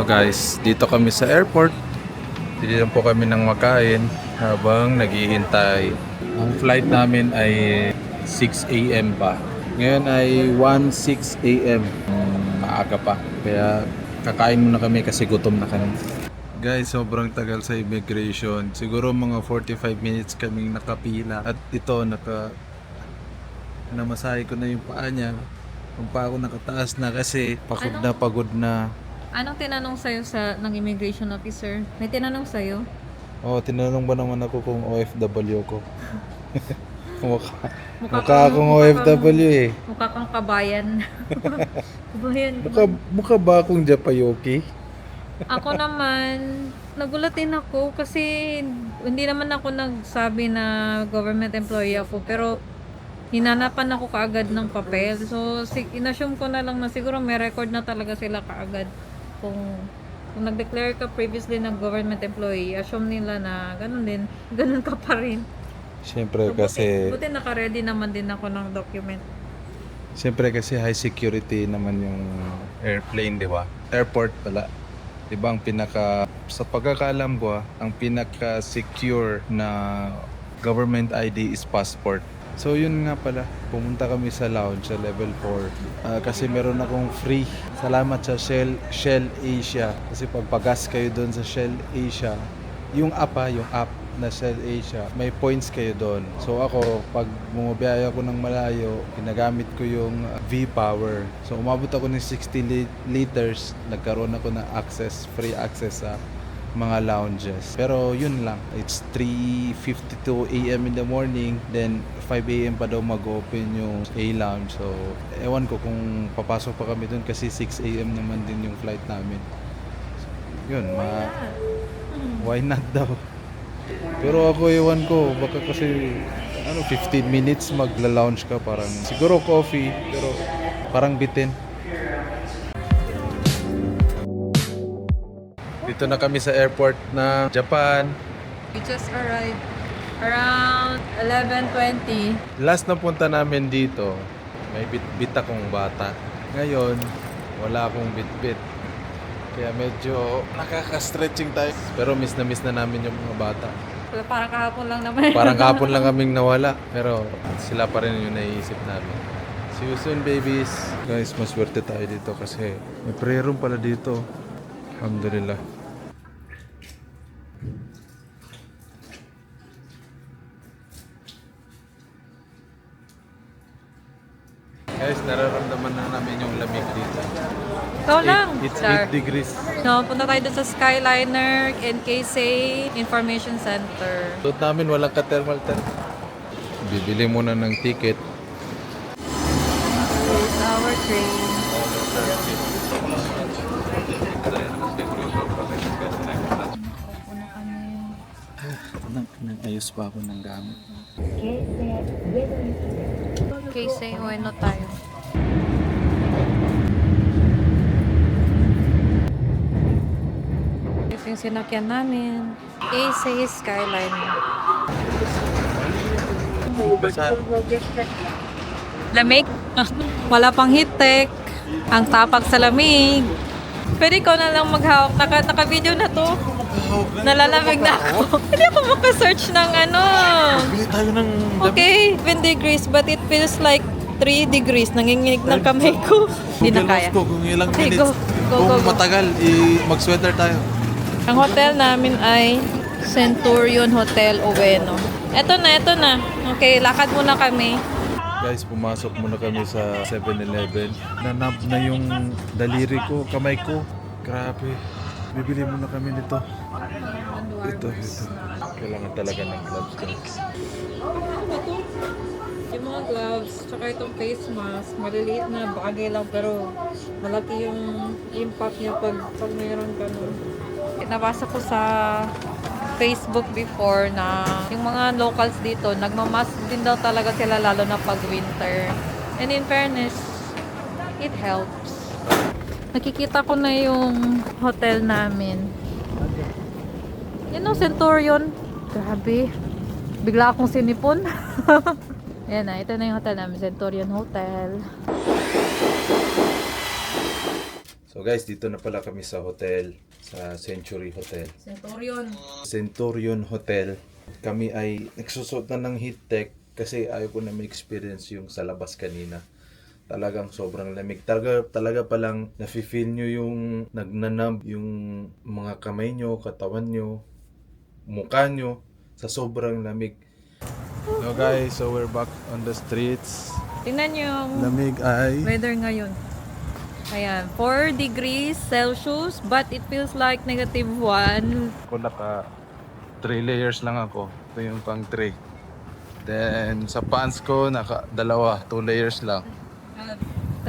Guys, dito kami sa airport. Dito lang po kami ng makain habang naghihintay. Ang flight namin ay 6 a.m. pa. Ngayon ay 1:06 a.m. Maaga pa. Kaya kakain muna kami kasi gutom na kami. Guys, sobrang tagal sa immigration. Siguro mga 45 minutes kaming nakapila. At ito, namasahe ko na yung paa niya. Yung paa ko nakataas na kasi pagod na. Anong tinanong sa'yo ng immigration officer? May tinanong sa'yo? Oh, tinanong ba naman ako kung OFW ko? Mukha akong OFW eh. Mukha kang kabayan. Kabayan. Mukha ba akong Japayoki? Ako naman, nagulat din ako kasi hindi naman ako nagsabi na government employee ako. Pero hinanapan ako kaagad ng papel. So, inassume ko na lang na siguro may record na talaga sila kaagad. Kung nag-declare ka previously ng government employee, assume nila na ganun ka pa rin. Siyempre So, kasi buti naka-ready naman din ako ng document. Siyempre kasi high security naman yung airplane, di ba? Airport pala. Di ba ang sa pagkakaalam ko, ang pinaka-secure na government ID is passport. So yun nga pala, pumunta kami sa lounge sa level 4 kasi meron akong free. Salamat sa Shell Asia kasi pagpagas kayo doon sa Shell Asia, yung app na Shell Asia, may points kayo doon. So ako, pag bumabiyaya ako ng malayo, ginagamit ko yung V-Power. So umabot ako ng 60 liters, nagkaroon ako ng free access sa mga lounges. Pero yun lang, it's 3:52 a.m. in the morning, then 5 a.m. pa daw mag-open yung A-Lounge. So ewan ko kung papasok pa kami dun kasi 6 a.m. naman din yung flight namin. So, yun, why not daw? Pero ako ewan ko, baka kasi 15 minutes magla-lounge ka, parang siguro coffee, pero parang bitin. Dito na kami sa airport na Japan. We just arrived around 11:20. Last na punta namin dito, may bit akong bata. Ngayon, wala akong bit-bit. Kaya medyo nakaka-stretching tayo. Pero miss na namin yung mga bata. Parang kahapon lang naman. Parang kahapon lang kaming nawala. Pero sila pa rin yung naiisip namin. See you soon, babies. Guys, maswerte tayo dito kasi may prayer room pala dito. Alhamdulillah. Guys, nararamdaman na namin yung lamig dito. Ikaw lang. It's Char. 8 degrees. No, punta tayo dun sa Skyliner NKC Information Center. Doon namin walang ka-thermal tent. Bibili muna ng ticket. Here's our train. Nag-ayos pa ako ng gamit. KC, Ueno tayo. Ito yung sinakyan namin. KC Skyliner. Lamig. Wala pang heat tech. Ang tapak sa lamig. Pwede ko na lang maghawak. Naka-video na to. Nalalamig na ako. Hindi ako makasearch ng ano. Bili tayo ng Okay, 20 degrees but it feels like 3 degrees. Nanginginig ng kamay ko. Hindi na kaya. Kung ilang Okay, minutes. go. Matagal, mag-sweater tayo. Ang hotel namin ay Centurion Hotel Ueno. Ito na. Okay, lakad muna kami. Guys, pumasok muna kami sa 7-Eleven. Nanab na yung daliri ko, kamay ko. Grabe. Bibili muna kami nito. Ito. Kailangan talaga ng gloves, guys. Yung mga gloves, tsaka itong face mask, maliliit na bagay lang pero malaki yung impact niya pag mayroon ka nun. Nabasa ko sa Facebook before na yung mga locals dito, nagmamask din daw talaga sila lalo na pag winter. And in fairness, it helps. Nakikita ko na yung hotel namin. Yan o, Centurion. Grabe. Bigla akong sinipon. Yan na, ito na yung hotel namin, Centurion Hotel. So guys, dito na pala kami sa hotel, sa Century Hotel. Centurion Hotel. Kami ay nagsusot na ng heat tech kasi ayaw ko na ma-experience yung sa labas kanina. Talagang sobrang lamig. Talaga palang nafe-feel nyo yung nagnanab yung mga kamay nyo, katawan nyo, mukha nyo sa sobrang lamig. So guys, so we're back on the streets. Tingnan niyo yung Lamig ay... weather ngayon. Ayan, 4 degrees Celsius, but it feels like -1. Ako naka 3 layers lang ako. Ito yung pang 3. Then sa pants ko naka 2 layers lang.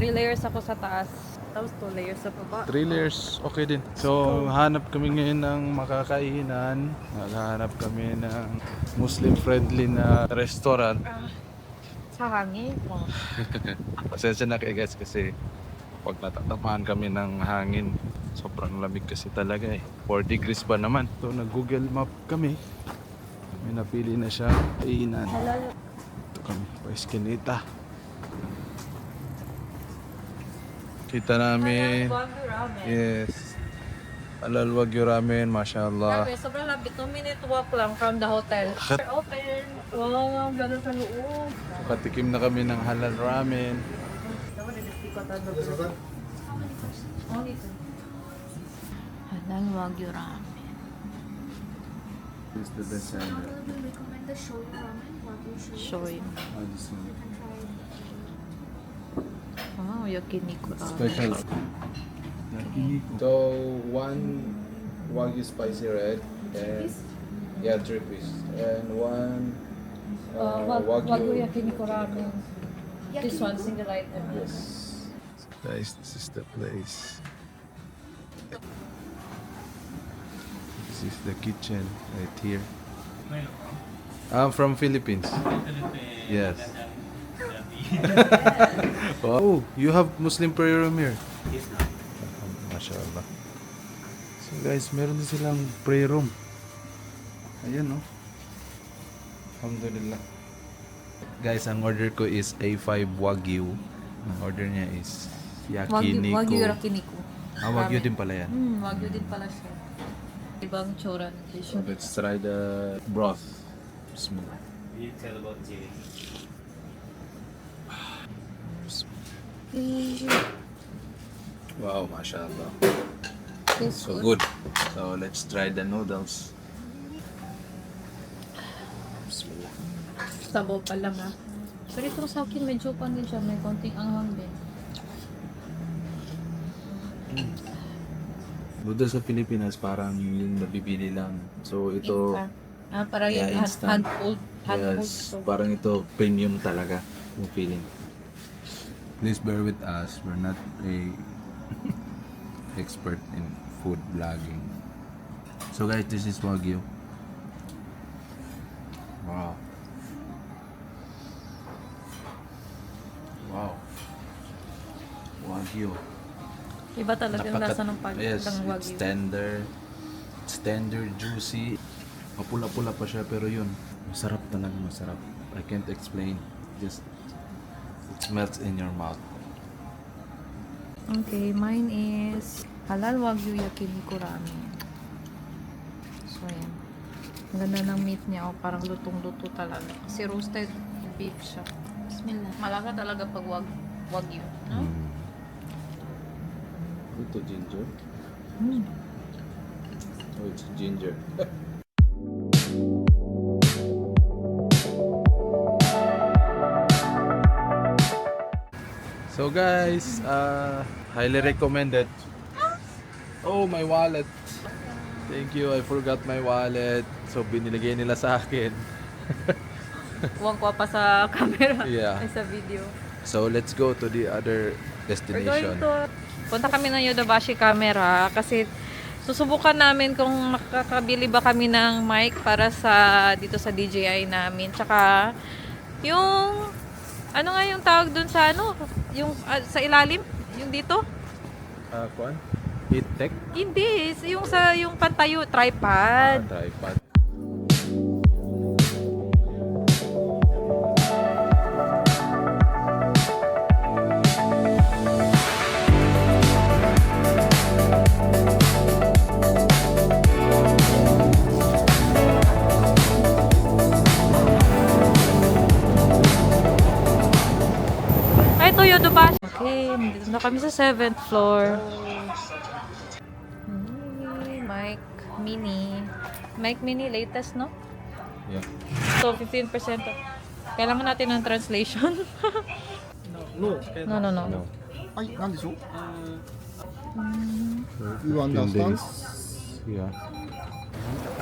3 layers ako sa taas. Tapos 2 layers sa baba. 3 layers okay din. So hanap kami ngayon ng makakainan. Naghahanap kami ng Muslim friendly na restaurant. Sa hangin. Pasensya na kayo guys kasi pag natatamaan kami ng hangin, sobrang lamig kasi talaga eh. 4 degrees pa naman. So nag-Google Map kami. May napili na siya kainan. Ito kami, pa Eskinita. Kita namin. Yes. Halal Wagyu Ramen, mashallah. Grabe, sobrang labit. 2-minute walk lang from the hotel. Open. Wow, gano'n sa loob. Patikim na kami ng halal ramen. Halal Wagyu Ramen. This is the best seller. We recommend the shoyu ramen, wagyu shoyu. Shoyu. Oh, this one. Wow, yakiniku ramen. Special. So, one Wagyu spicy red. And, yeah, 3 piece. And one Wagyu yakiniku ramen. This one, single item. Yes. Guys, this is the place. This is the kitchen right here. I'm from Philippines. Yes. Oh, you have Muslim prayer room here? Yes, Mashallah. So guys, meron din silang prayer room. Ayan oh. Alhamdulillah. Guys, ang order ko is A5 Wagyu. Ang order niya is yakiniku. Wagyu yakiniku. Wagyu din pala yan. Wagyu din pala siya. Ibang tsura ng dish. So let's try the broth. Bismillah. You tell about chili. Wow, mashallah. Tastes So good. So let's try the noodles. Bismillah. Sabaw pa lang ah. Pero ito sa akin medyo pan din siya. May konting anghang din. Noodles sa Pilipinas parang yung nabibili lang. So ito, Parang Yeah, yung instant. hand-pulled. yes, parang ito premium talaga yung feeling. Please bear with us. We're not a expert in food vlogging. So guys, this is Wagyu. Wow. Wow. Wagyu. Iba talaga yung lasa ng Yes, ng it's Wagyu. tender. It's tender, juicy. Mapula-pula pa siya pero yun. Masarap talaga, masarap. I can't explain. Just, it melts in your mouth. Okay, mine is halal Wagyu yakiniku ramen. So, ayan. Ang ganda ng meat niya. Oh, parang lutong-luto talaga. Kasi roasted beef siya. Bismillah. Malasa talaga pag Wagyu. No? Ito ginger. Mm. Oh, it's ginger. So guys, highly recommended. Oh, my wallet. Thank you, I forgot my wallet. So binilagay nila sa akin. Huwag ko pa sa camera. Yeah. Ay, sa video. So let's go to the other We're going destination. to... Punta kami ng Yodobashi camera kasi susubukan namin kung makakabili ba kami ng mic para sa dito sa DJI namin. Tsaka yung ano nga yung tawag dun sa ano? Yung sa ilalim? Yung dito? Kuan? Heat tech? Hindi. Yung sa yung pantayo, tripod. Tripod. kami sa 7th floor. Mic Mini. Mic Mini latest, no? Yeah. So, 15%. Kailangan natin ng translation. No. No. はい、なんでしょう So, You 15 understand? days. Yeah.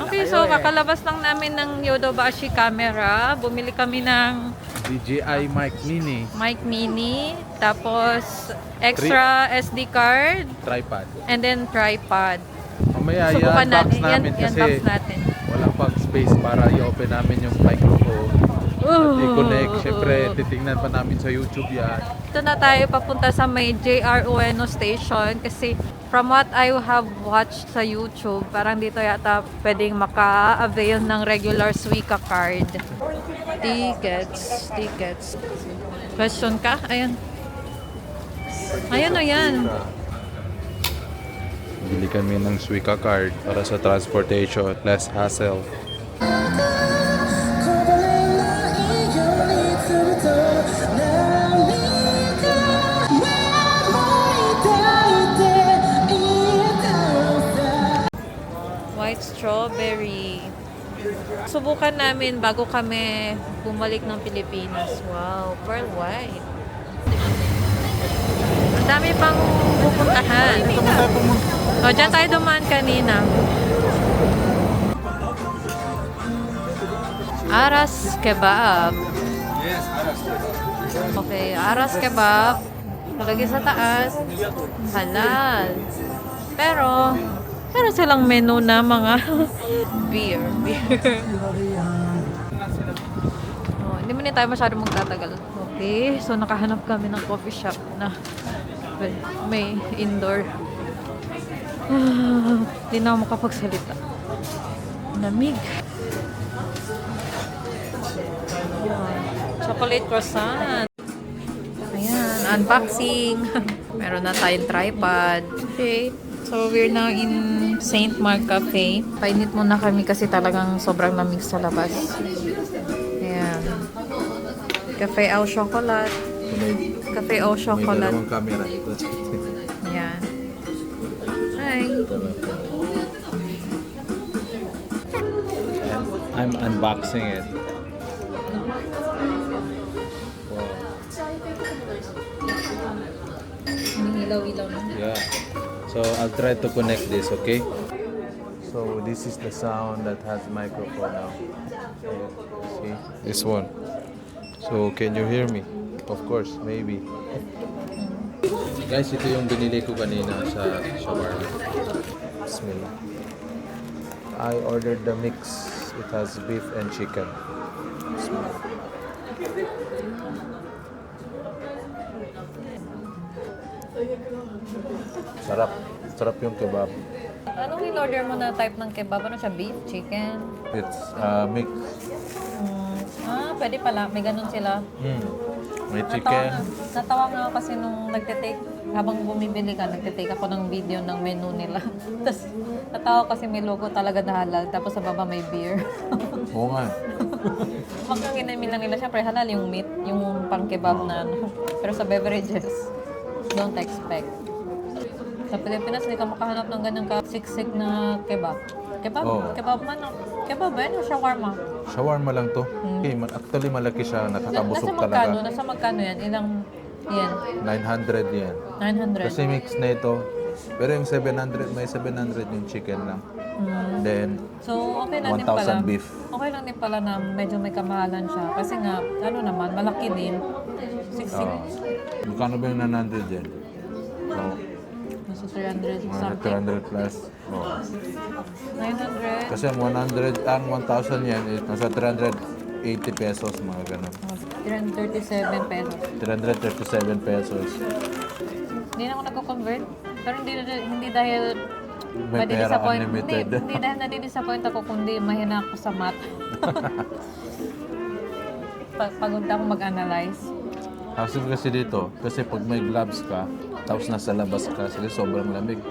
Okay, so kakalabas lang namin ng Yodobashi camera. Bumili kami ng DJI Mic Mini. mic mini, tapos extra SD card, Tripod. and then tripod. Mamaya Subukan i-unbox natin. namin kasi I-unbox natin. walang pang space para i-open namin yung microphone. At i-connect. Siyempre, titingnan pa namin sa YouTube yan. Ito na tayo papunta sa may JR Ueno Station kasi from what I have watched sa YouTube, parang dito yata pwedeng maka-avail ng regular Suica card. Tickets. Question ka? Ayan. Ayan o yan. Bili kami ng Suica card para sa transportation. Less hassle. White strawberry. Subukan namin bago kami bumalik ng Pilipinas. Wow, pearl white. Ang dami pang pupuntahan. O, dyan tayo dumaan kanina. Aras Kebab. Okay, Aras Kebab. Lagi sa taas. Halal. Pero silang menu na mga beer. Oh, hindi mo na tayo masyadong magtatagal. Okay, so nakahanap kami ng coffee shop na may indoor. Hindi na ako makapagsalita. Lamig. Chocolate croissant. Ayan, unboxing. Meron na tayong tripod. Okay. So, we're now in St. Mark Cafe. Painit muna kami kasi talagang sobrang lamig sa labas. Ayan. Cafe au chocolate. Cafe au chocolate. May camera ito. Ayan. Hi. I'm unboxing it. Hilaw-hilaw na. Yeah. So I'll try to connect this, okay? So this is the sound that has microphone now. See? This one. So can you hear me? Of course, maybe. Guys, ito yung binili ko kanina sa shawarma. Bismillah. I ordered the mix. It has beef and chicken. Bismillah. Sarap. Sarap yung kebab. Anong in-order mo na type ng kebab? Ano siya? Beef? Chicken? It's mix. Pwede pala. May ganun sila. May chicken. Natawa nga ako kasi nung nagtitake, habang bumibili ka, nagtitake ako ng video ng menu nila. Tapos, natawa kasi may logo talaga na halal. Tapos sa baba may beer. Oo nga. Makang ginamin lang nila. Siyempre halal yung meat, yung pang kebab na ano. Pero sa beverages, don't expect. Sa Pilipinas, hindi ka makahanap ng ganyan ka-siksik na kebab. Kebab? Oo. Kebab man. Kebab ba yun o shawarma? Shawarma lang to. Okay, actually malaki siya. Nakakabusog talaga. Nasa magkano yan? Ilang yen? 900 yan. 900? Kasi mix na ito. Pero yung 700, may 700 yung chicken lang. Then, So, okay lang din 1,000 pala. beef. Okay lang din pala na medyo may kamahalan siya. Kasi nga, ano naman, malaki din. Siksik. Magkano ba yung 900 yan? So, Nasa 300 mga something. 300 plus. Oh. 900. Kasi ang 1,000 yan, nasa 380 pesos, mga ganun. 337 pesos. 337 pesos. Hindi na ako nagko-convert. Pero hindi dahil May pera madi-disappoint. unlimited. Hindi dahil nadi-disappoint ako, kundi mahina ako sa math. Pagod ako mag-analyze. Hassle kasi dito, kasi pag may gloves ka, tapos nasa labas ka, kasi sobrang lamig.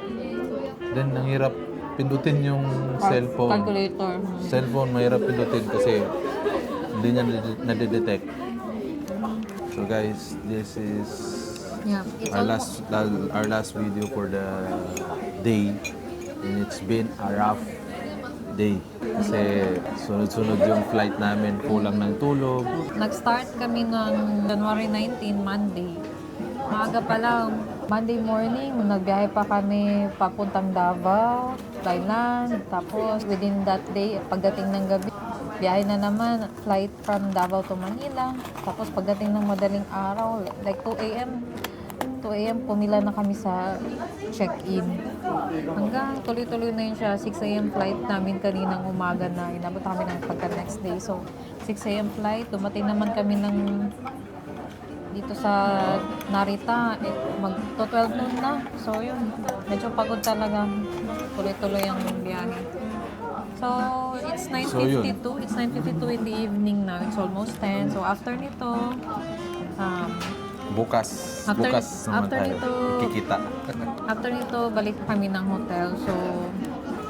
Then, ang hirap pindutin yung cellphone. Calculator. Cellphone, mahirap pindutin kasi hindi niya nadidetect. So guys, this is Yeah, it's Our last video for the day, and it's been a rough day. Kasi sunod-sunod yung flight namin, kulang ng tulog. Nag-start kami ng January 19, Monday. Maaga pa lang. Monday morning, nagbiyahe pa kami papuntang Davao, Thailand. Tapos within that day, pagdating ng gabi, biyahe na naman, flight from Davao to Manila. Tapos pagdating ng madaling araw, like 2 a.m., pumila na kami sa check-in. Hanggang tuloy-tuloy na yun siya. 6 a.m. flight namin kaninang umaga na inabot kami ng pagka next day. So, 6 a.m. flight, dumating naman kami ng dito sa Narita, mag-12 noon na. So, yun. Medyo pagod talaga. Tuloy-tuloy ang biyahe. So, it's 9:52. It's 9:52 in the evening now. It's almost 10. So, after nito, Bukas After naman tayo. nito, Kikita. after nito, balik kami ng hotel. So,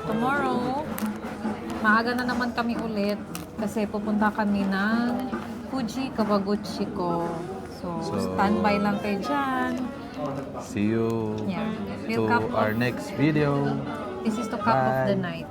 tomorrow, maaga na naman kami ulit kasi pupunta kami ng Fuji Kawaguchi ko. So, standby lang kayo dyan. See you Yeah. to our next video. This is to cap of the Bye. night.